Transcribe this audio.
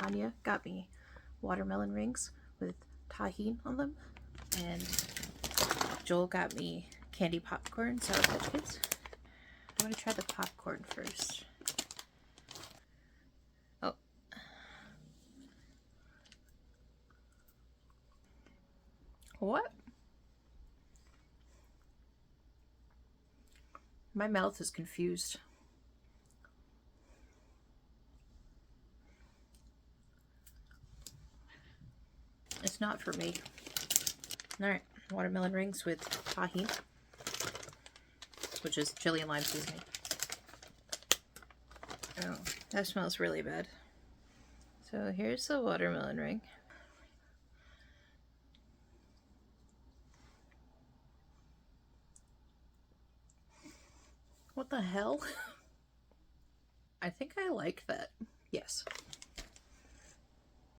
Tanya got me watermelon rings with Tajin on them, and Joel got me candy popcorn, Sour Patch Kids. I'm gonna try the popcorn first. Oh. What? My mouth is confused. It's not for me. Alright, watermelon rings with Tajin, which is chili and lime seasoning. Oh, that smells really bad. So here's the watermelon ring. What the hell? I think I like that. Yes.